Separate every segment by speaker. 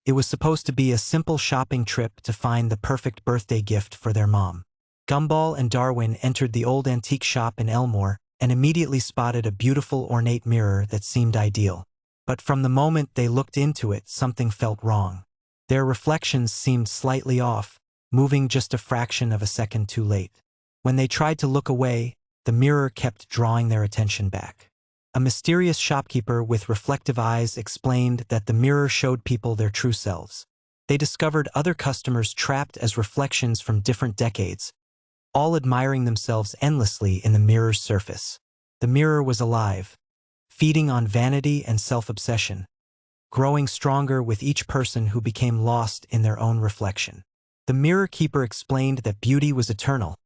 Speaker 1: It was supposed to be a simple shopping trip to find the perfect birthday gift for their mom. Gumball and Darwin entered the old antique shop in Elmore and immediately spotted a beautiful ornate mirror that seemed ideal. But from the moment they looked into it, something felt wrong. Their reflections seemed slightly off, moving just a fraction of a second too late. When they tried to look away, the mirror kept drawing their attention back. A mysterious shopkeeper with reflective eyes explained that the mirror showed people their true selves. They discovered other customers trapped as reflections from different decades, all admiring themselves endlessly in the mirror's surface. The mirror was alive, feeding on vanity and self-obsession, growing stronger with each person who became lost in their own reflection. The mirror keeper explained that beauty was eternal,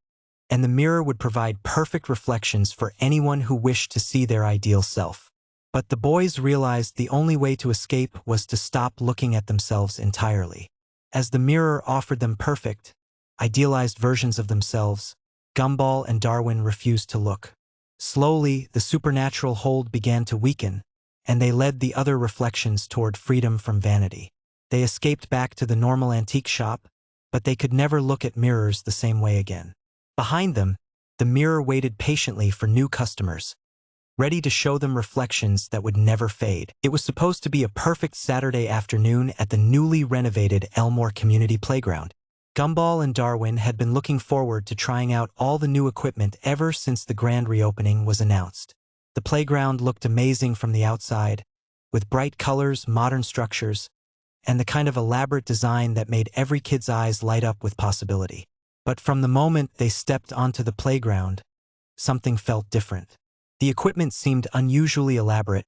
Speaker 1: and the mirror would provide perfect reflections for anyone who wished to see their ideal self. But the boys realized the only way to escape was to stop looking at themselves entirely. As the mirror offered them perfect, idealized versions of themselves, Gumball and Darwin refused to look. Slowly, the supernatural hold began to weaken, and they led the other reflections toward freedom from vanity. They escaped back to the normal antique shop, but they could never look at mirrors the same way again. Behind them, the mirror waited patiently for new customers, ready to show them reflections that would never fade. It was supposed to be a perfect Saturday afternoon at the newly renovated Elmore Community Playground. Gumball and Darwin had been looking forward to trying out all the new equipment ever since the grand reopening was announced. The playground looked amazing from the outside, with bright colors, modern structures, and the kind of elaborate design that made every kid's eyes light up with possibility. But from the moment they stepped onto the playground, something felt different. The equipment seemed unusually elaborate,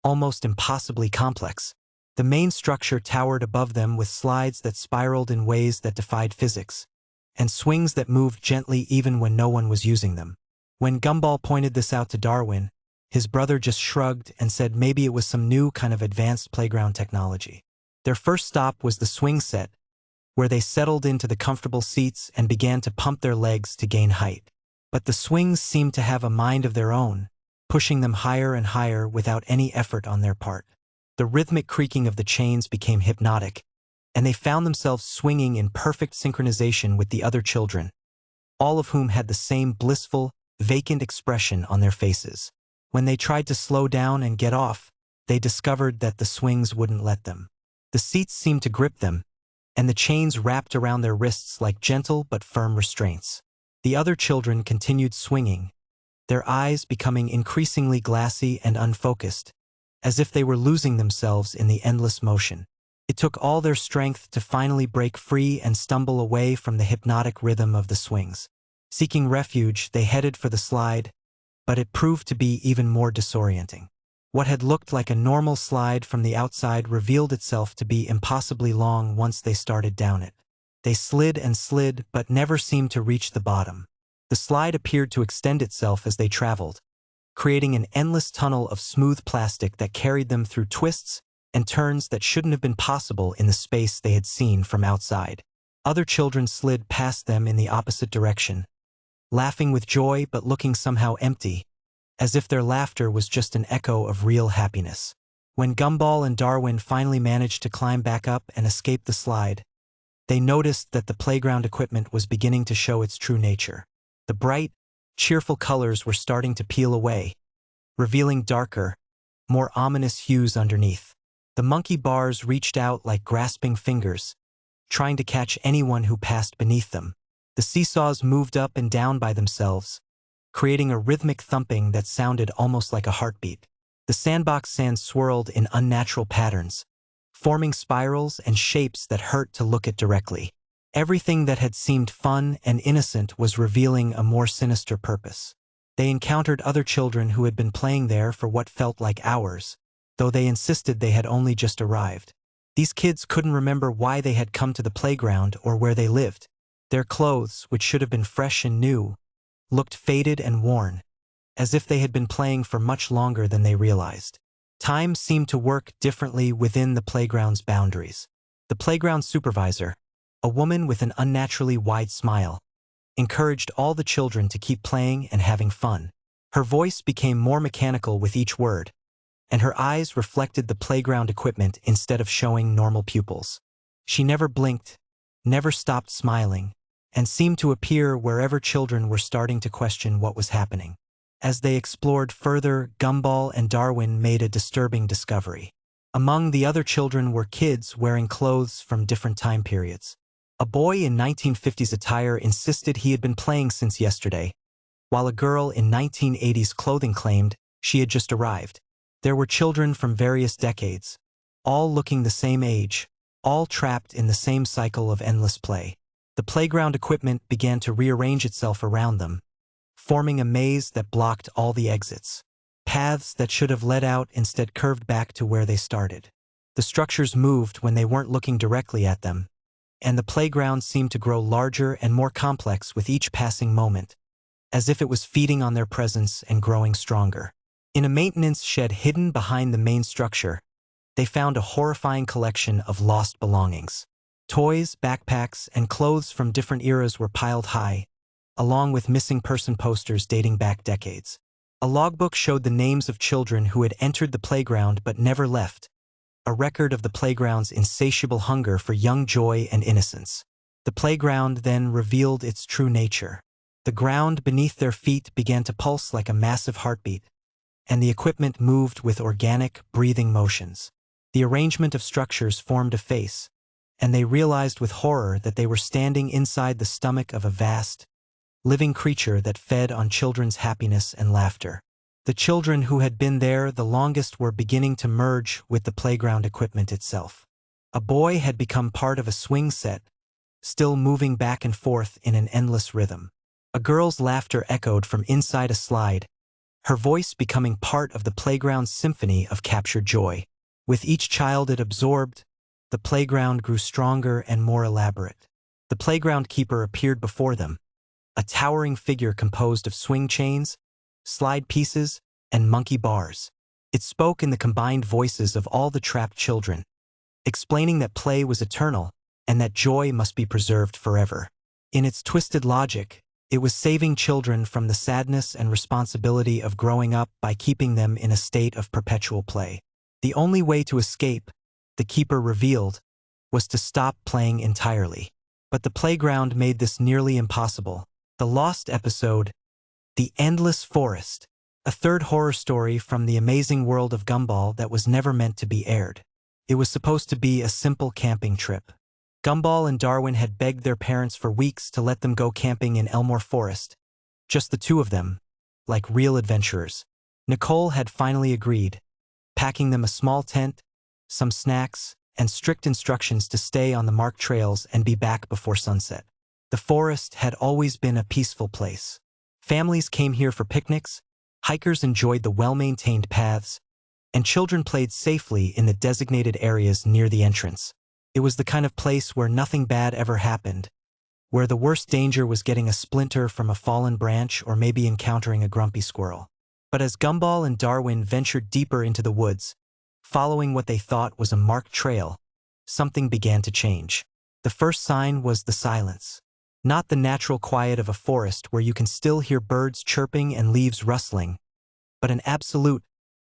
Speaker 1: almost impossibly complex. The main structure towered above them with slides that spiraled in ways that defied physics, and swings that moved gently even when no one was using them. When Gumball pointed this out to Darwin, his brother just shrugged and said maybe it was some new kind of advanced playground technology. Their first stop was the swing set, where they settled into the comfortable seats and began to pump their legs to gain height. But the swings seemed to have a mind of their own, pushing them higher and higher without any effort on their part. The rhythmic creaking of the chains became hypnotic, and they found themselves swinging in perfect synchronization with the other children, all of whom had the same blissful, vacant expression on their faces. When they tried to slow down and get off, they discovered that the swings wouldn't let them. The seats seemed to grip them, and the chains wrapped around their wrists like gentle but firm restraints. The other children continued swinging, their eyes becoming increasingly glassy and unfocused, as if they were losing themselves in the endless motion. It took all their strength to finally break free and stumble away from the hypnotic rhythm of the swings. Seeking refuge, they headed for the slide, but it proved to be even more disorienting. What had looked like a normal slide from the outside revealed itself to be impossibly long once they started down it. They slid and slid, but never seemed to reach the bottom. The slide appeared to extend itself as they traveled, creating an endless tunnel of smooth plastic that carried them through twists and turns that shouldn't have been possible in the space they had seen from outside. Other children slid past them in the opposite direction, laughing with joy but looking somehow empty, as if their laughter was just an echo of real happiness. When Gumball and Darwin finally managed to climb back up and escape the slide, they noticed that the playground equipment was beginning to show its true nature. The bright, cheerful colors were starting to peel away, revealing darker, more ominous hues underneath. The monkey bars reached out like grasping fingers, trying to catch anyone who passed beneath them. The seesaws moved up and down by themselves, creating a rhythmic thumping that sounded almost like a heartbeat. The sandbox sand swirled in unnatural patterns, forming spirals and shapes that hurt to look at directly. Everything that had seemed fun and innocent was revealing a more sinister purpose. They encountered other children who had been playing there for what felt like hours, though they insisted they had only just arrived. These kids couldn't remember why they had come to the playground or where they lived. Their clothes, which should have been fresh and new, looked faded and worn, as if they had been playing for much longer than they realized. Time seemed to work differently within the playground's boundaries. The playground supervisor, a woman with an unnaturally wide smile, encouraged all the children to keep playing and having fun. Her voice became more mechanical with each word, and her eyes reflected the playground equipment instead of showing normal pupils. She never blinked, never stopped smiling, and seemed to appear wherever children were starting to question what was happening. As they explored further, Gumball and Darwin made a disturbing discovery. Among the other children were kids wearing clothes from different time periods. A boy in 1950s attire insisted he had been playing since yesterday, while a girl in 1980s clothing claimed she had just arrived. There were children from various decades, all looking the same age, all trapped in the same cycle of endless play. The playground equipment began to rearrange itself around them, forming a maze that blocked all the exits. Paths that should have led out instead curved back to where they started. The structures moved when they weren't looking directly at them, and the playground seemed to grow larger and more complex with each passing moment, as if it was feeding on their presence and growing stronger. In a maintenance shed hidden behind the main structure, they found a horrifying collection of lost belongings. Toys, backpacks, and clothes from different eras were piled high, along with missing person posters dating back decades. A logbook showed the names of children who had entered the playground but never left, a record of the playground's insatiable hunger for young joy and innocence. The playground then revealed its true nature. The ground beneath their feet began to pulse like a massive heartbeat, and the equipment moved with organic, breathing motions. The arrangement of structures formed a face, and they realized with horror that they were standing inside the stomach of a vast, living creature that fed on children's happiness and laughter. The children who had been there the longest were beginning to merge with the playground equipment itself. A boy had become part of a swing set, still moving back and forth in an endless rhythm. A girl's laughter echoed from inside a slide, her voice becoming part of the playground's symphony of captured joy. With each child it absorbed, the playground grew stronger and more elaborate. The playground keeper appeared before them, a towering figure composed of swing chains, slide pieces, and monkey bars. It spoke in the combined voices of all the trapped children, explaining that play was eternal and that joy must be preserved forever. In its twisted logic, it was saving children from the sadness and responsibility of growing up by keeping them in a state of perpetual play. The only way to escape, the keeper revealed, was to stop playing entirely. But the playground made this nearly impossible. The lost episode, The Endless Forest, a third horror story from the Amazing World of Gumball that was never meant to be aired. It was supposed to be a simple camping trip. Gumball and Darwin had begged their parents for weeks to let them go camping in Elmore Forest. Just the two of them, like real adventurers. Nicole had finally agreed, packing them a small tent, some snacks, and strict instructions to stay on the marked trails and be back before sunset. The forest had always been a peaceful place. Families came here for picnics, hikers enjoyed the well-maintained paths, and children played safely in the designated areas near the entrance. It was the kind of place where nothing bad ever happened, where the worst danger was getting a splinter from a fallen branch or maybe encountering a grumpy squirrel. But as Gumball and Darwin ventured deeper into the woods, following what they thought was a marked trail, something began to change. The first sign was the silence. Not the natural quiet of a forest where you can still hear birds chirping and leaves rustling, but an absolute,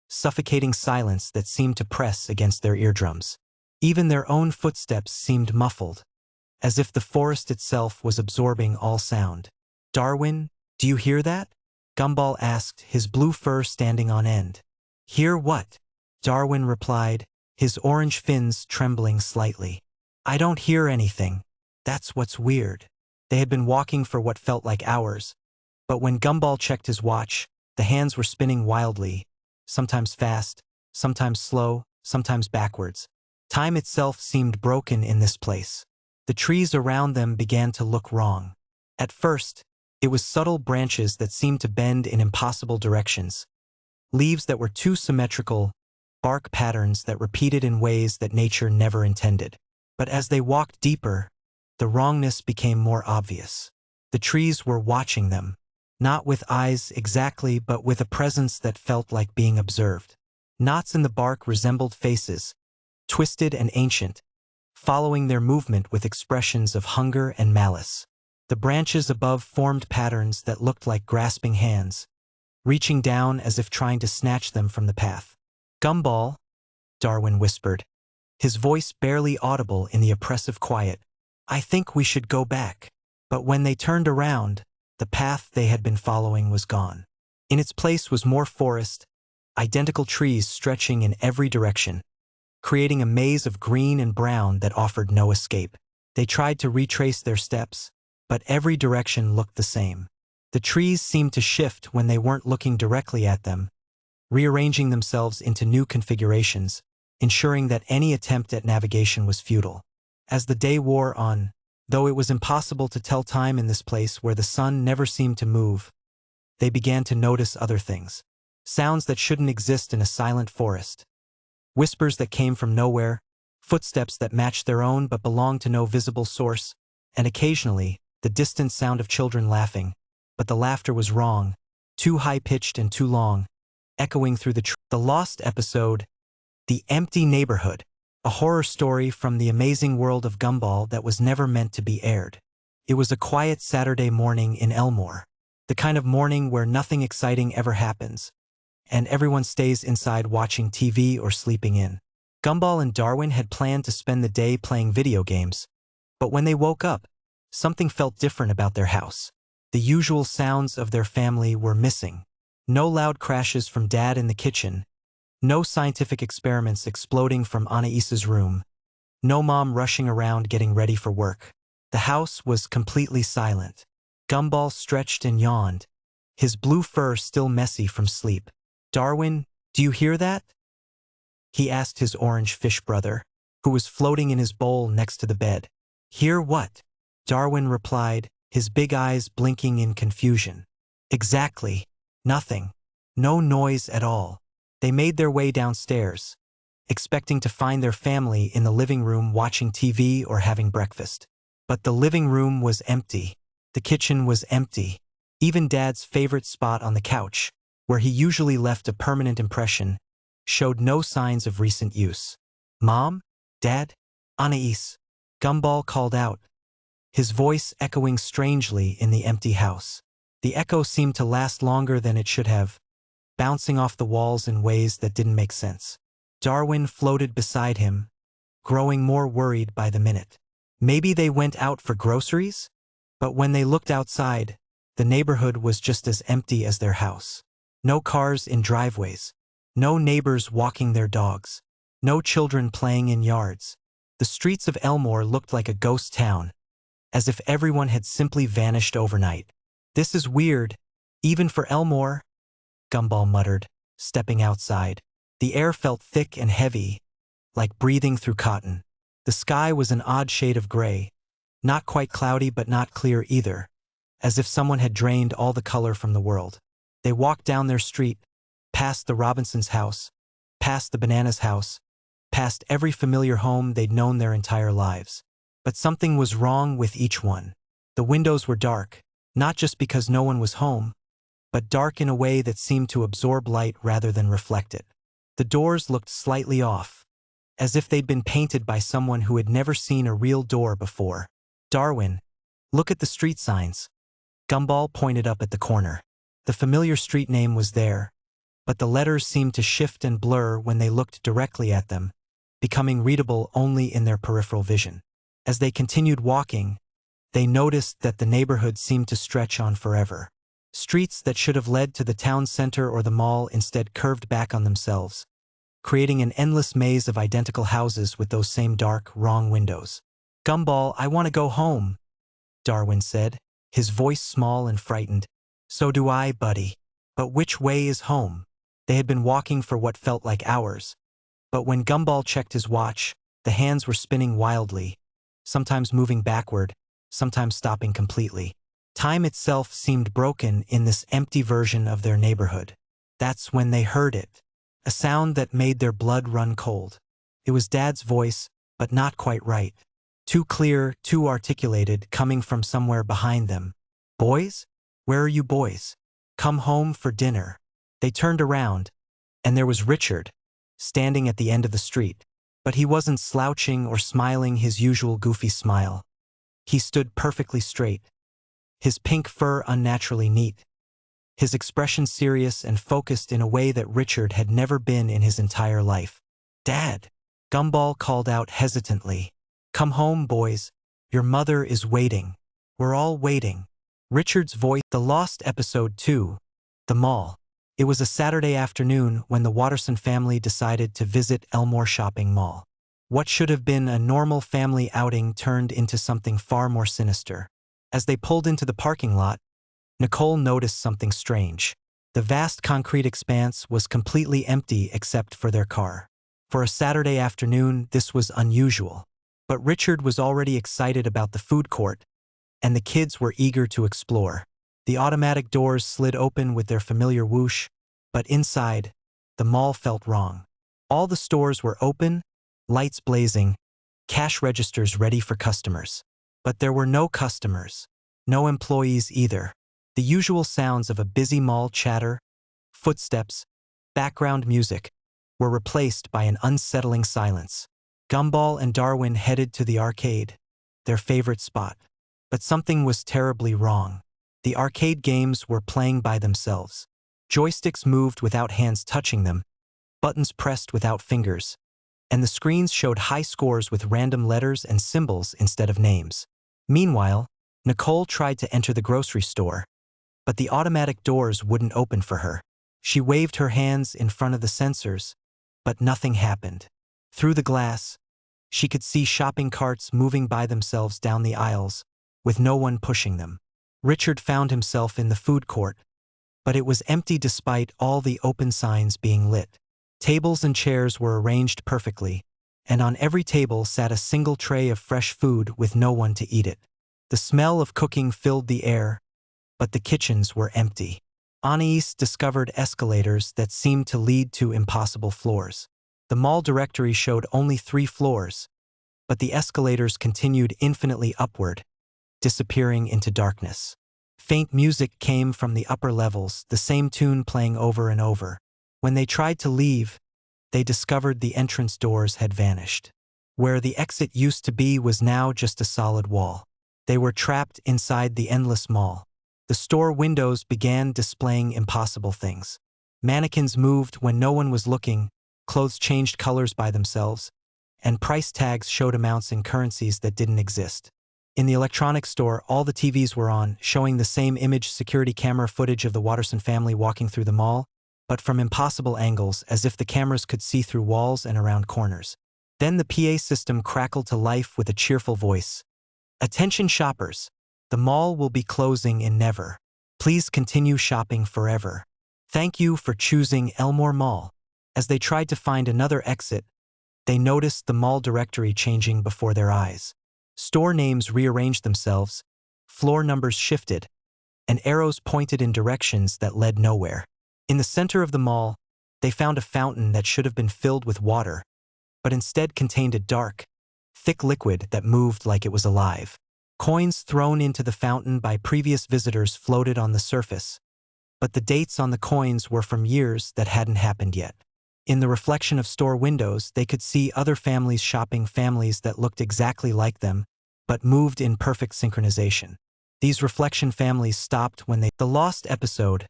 Speaker 1: suffocating silence that seemed to press against their eardrums. Even their own footsteps seemed muffled, as if the forest itself was absorbing all sound. "Darwin, do you hear that?" Gumball asked, his blue fur standing on end. "Hear what?" Darwin replied, his orange fins trembling slightly. "I don't hear anything. That's what's weird." They had been walking for what felt like hours, but when Gumball checked his watch, the hands were spinning wildly, sometimes fast, sometimes slow, sometimes backwards. Time itself seemed broken in this place. The trees around them began to look wrong. At first, it was subtle branches that seemed to bend in impossible directions, leaves that were too symmetrical, bark patterns that repeated in ways that nature never intended. But as they walked deeper, the wrongness became more obvious. The trees were watching them, not with eyes exactly, but with a presence that felt like being observed. Knots in the bark resembled faces, twisted and ancient, following their movement with expressions of hunger and malice. The branches above formed patterns that looked like grasping hands, reaching down as if trying to snatch them from the path. Gumball, Darwin whispered, his voice barely audible in the oppressive quiet. I think we should go back. But when they turned around, the path they had been following was gone. In its place was more forest, identical trees stretching in every direction, creating a maze of green and brown that offered no escape. They tried to retrace their steps, but every direction looked the same. The trees seemed to shift when they weren't looking directly at them, rearranging themselves into new configurations, ensuring that any attempt at navigation was futile. As the day wore on, though it was impossible to tell time in this place where the sun never seemed to move, they began to notice other things. Sounds that shouldn't exist in a silent forest. Whispers that came from nowhere, footsteps that matched their own but belonged to no visible source, and occasionally, the distant sound of children laughing. But the laughter was wrong, too high-pitched and too long, echoing through the lost episode, The Empty Neighborhood, a horror story from the Amazing World of Gumball that was never meant to be aired. It was a quiet Saturday morning in Elmore, the kind of morning where nothing exciting ever happens, and everyone stays inside watching TV or sleeping in. Gumball and Darwin had planned to spend the day playing video games, but when they woke up, something felt different about their house. The usual sounds of their family were missing. No loud crashes from Dad in the kitchen, no scientific experiments exploding from Anais's room, no Mom rushing around getting ready for work. The house was completely silent. Gumball stretched and yawned, his blue fur still messy from sleep. Darwin, do you hear that? He asked his orange fish brother, who was floating in his bowl next to the bed. Hear what? Darwin replied, his big eyes blinking in confusion. Exactly. Nothing. No noise at all. They made their way downstairs, expecting to find their family in the living room watching TV or having breakfast. But the living room was empty. The kitchen was empty. Even Dad's favorite spot on the couch, where he usually left a permanent impression, showed no signs of recent use. Mom? Dad? Anais? Gumball called out, his voice echoing strangely in the empty house. The echo seemed to last longer than it should have, bouncing off the walls in ways that didn't make sense. Darwin floated beside him, growing more worried by the minute. Maybe they went out for groceries? But when they looked outside, the neighborhood was just as empty as their house. No cars in driveways, no neighbors walking their dogs, no children playing in yards. The streets of Elmore looked like a ghost town, as if everyone had simply vanished overnight. This is weird, even for Elmore, Gumball muttered, stepping outside. The air felt thick and heavy, like breathing through cotton. The sky was an odd shade of gray, not quite cloudy but not clear either, as if someone had drained all the color from the world. They walked down their street, past the Robinsons' house, past the Bananas' house, past every familiar home they'd known their entire lives. But something was wrong with each one. The windows were dark, not just because no one was home, but dark in a way that seemed to absorb light rather than reflect it. The doors looked slightly off, as if they'd been painted by someone who had never seen a real door before. Darwin, look at the street signs. Gumball pointed up at the corner. The familiar street name was there, but the letters seemed to shift and blur when they looked directly at them, becoming readable only in their peripheral vision. As they continued walking, they noticed that the neighborhood seemed to stretch on forever. Streets that should have led to the town center or the mall instead curved back on themselves, creating an endless maze of identical houses with those same dark, wrong windows. Gumball, I want to go home, Darwin said, his voice small and frightened. So do I, buddy. But which way is home? They had been walking for what felt like hours, but when Gumball checked his watch, the hands were spinning wildly, sometimes moving backward, sometimes stopping completely. Time itself seemed broken in this empty version of their neighborhood. That's when they heard it, a sound that made their blood run cold. It was Dad's voice, but not quite right. Too clear, too articulated, coming from somewhere behind them. Boys? Where are you boys? Come home for dinner. They turned around, and there was Richard, standing at the end of the street. But he wasn't slouching or smiling his usual goofy smile. He stood perfectly straight, his pink fur unnaturally neat, his expression serious and focused in a way that Richard had never been in his entire life. "Dad," Gumball called out hesitantly. "Come home, boys. Your mother is waiting. We're all waiting." Richard's voice. The Lost Episode 2. The Mall. It was a Saturday afternoon when the Watterson family decided to visit Elmore Shopping Mall. What should have been a normal family outing turned into something far more sinister. As they pulled into the parking lot, Nicole noticed something strange. The vast concrete expanse was completely empty except for their car. For a Saturday afternoon, this was unusual. But Richard was already excited about the food court, and the kids were eager to explore. The automatic doors slid open with their familiar whoosh, but inside, the mall felt wrong. All the stores were open, lights blazing, cash registers ready for customers. But there were no customers, no employees either. The usual sounds of a busy mall chatter, footsteps, background music, were replaced by an unsettling silence. Gumball and Darwin headed to the arcade, their favorite spot. But something was terribly wrong. The arcade games were playing by themselves. Joysticks moved without hands touching them, buttons pressed without fingers, and the screens showed high scores with random letters and symbols instead of names. Meanwhile, Nicole tried to enter the grocery store, but the automatic doors wouldn't open for her. She waved her hands in front of the sensors, but nothing happened. Through the glass, she could see shopping carts moving by themselves down the aisles, with no one pushing them. Richard found himself in the food court, but it was empty despite all the open signs being lit. Tables and chairs were arranged perfectly, and on every table sat a single tray of fresh food with no one to eat it. The smell of cooking filled the air, but the kitchens were empty. Anais discovered escalators that seemed to lead to impossible floors. The mall directory showed only 3 floors, but the escalators continued infinitely upward, disappearing into darkness. Faint music came from the upper levels, the same tune playing over and over. When they tried to leave, they discovered the entrance doors had vanished. Where the exit used to be was now just a solid wall. They were trapped inside the endless mall. The store windows began displaying impossible things. Mannequins moved when no one was looking, clothes changed colors by themselves, and price tags showed amounts in currencies that didn't exist. In the electronics store, all the TVs were on, showing the same image security camera footage of the Watterson family walking through the mall, but from impossible angles, as if the cameras could see through walls and around corners. Then the PA system crackled to life with a cheerful voice. "Attention shoppers! The mall will be closing in never. Please continue shopping forever. Thank you for choosing Elmore Mall." As they tried to find another exit, they noticed the mall directory changing before their eyes. Store names rearranged themselves, floor numbers shifted, and arrows pointed in directions that led nowhere. In the center of the mall, they found a fountain that should have been filled with water, but instead contained a dark, thick liquid that moved like it was alive. Coins thrown into the fountain by previous visitors floated on the surface, but the dates on the coins were from years that hadn't happened yet. In the reflection of store windows, they could see other families shopping, families that looked exactly like them, but moved in perfect synchronization. These reflection families stopped when they... The Lost Episode.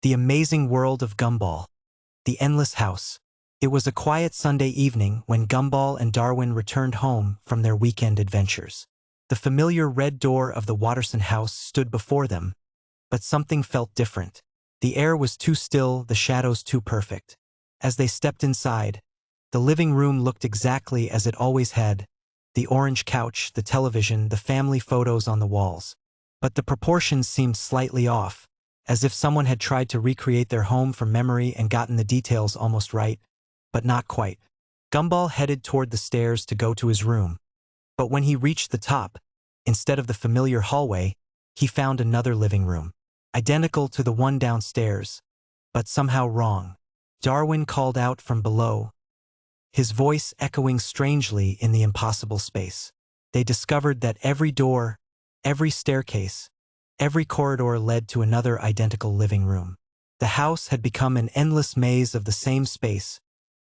Speaker 1: The Amazing World of Gumball. The Endless House. It was a quiet Sunday evening when Gumball and Darwin returned home from their weekend adventures. The familiar red door of the Watterson house stood before them, but something felt different. The air was too still, the shadows too perfect. As they stepped inside, the living room looked exactly as it always had, the orange couch, the television, the family photos on the walls. But the proportions seemed slightly off, as if someone had tried to recreate their home from memory and gotten the details almost right, but not quite. Gumball headed toward the stairs to go to his room, but when he reached the top, instead of the familiar hallway, he found another living room, identical to the one downstairs, but somehow wrong. Darwin called out from below, his voice echoing strangely in the impossible space. They discovered that every door, every staircase, every corridor led to another identical living room. The house had become an endless maze of the same space,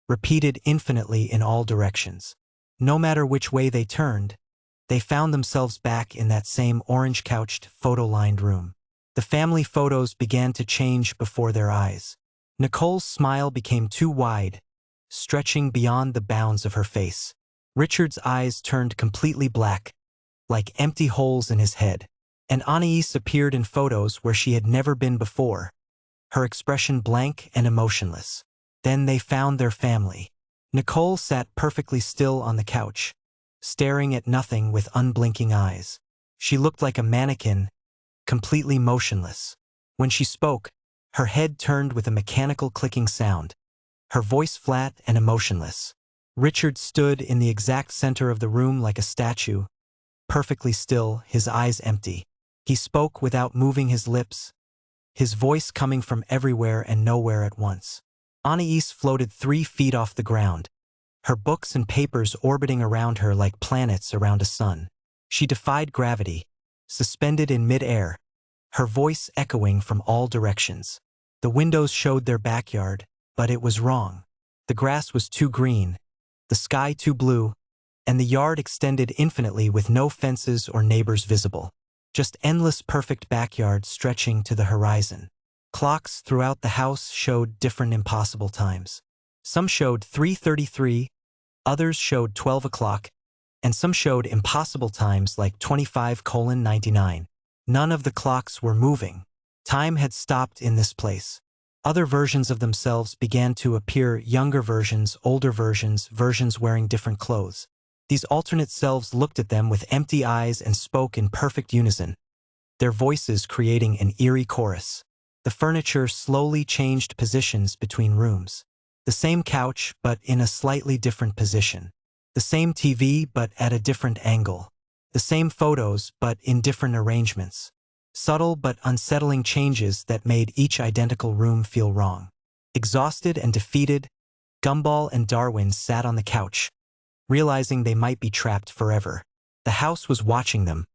Speaker 1: repeated infinitely in all directions. No matter which way they turned, they found themselves back in that same orange-couched, photo-lined room. The family photos began to change before their eyes. Nicole's smile became too wide, stretching beyond the bounds of her face. Richard's eyes turned completely black, like empty holes in his head. And Anais appeared in photos where she had never been before, her expression blank and emotionless. Then they found their family. Nicole sat perfectly still on the couch, staring at nothing with unblinking eyes. She looked like a mannequin, completely motionless. When she spoke, her head turned with a mechanical clicking sound, her voice flat and emotionless. Richard stood in the exact center of the room like a statue, perfectly still, his eyes empty. He spoke without moving his lips, his voice coming from everywhere and nowhere at once. Anais floated 3 feet off the ground, her books and papers orbiting around her like planets around a sun. She defied gravity, suspended in mid-air, her voice echoing from all directions. The windows showed their backyard, but it was wrong. The grass was too green, the sky too blue, and the yard extended infinitely with no fences or neighbors visible. Just endless perfect backyard stretching to the horizon. Clocks throughout the house showed different impossible times. Some showed 3:33, others showed 12 o'clock, and some showed impossible times like 25:99. None of the clocks were moving. Time had stopped in this place. Other versions of themselves began to appear, younger versions, older versions, versions wearing different clothes. These alternate selves looked at them with empty eyes and spoke in perfect unison, their voices creating an eerie chorus. The furniture slowly changed positions between rooms. The same couch, but in a slightly different position. The same TV, but at a different angle. The same photos, but in different arrangements. Subtle but unsettling changes that made each identical room feel wrong. Exhausted and defeated, Gumball and Darwin sat on the couch, realizing they might be trapped forever. The house was watching them,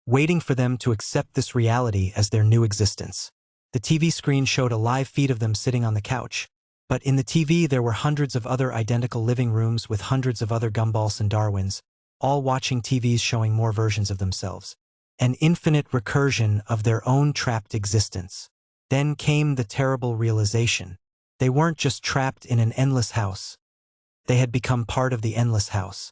Speaker 1: waiting for them to accept this reality as their new existence. The TV screen showed a live feed of them sitting on the couch, but in the TV there were hundreds of other identical living rooms with hundreds of other Gumballs and Darwins, all watching TVs showing more versions of themselves. An infinite recursion of their own trapped existence. Then came the terrible realization. They weren't just trapped in an endless house. They had become part of the endless house.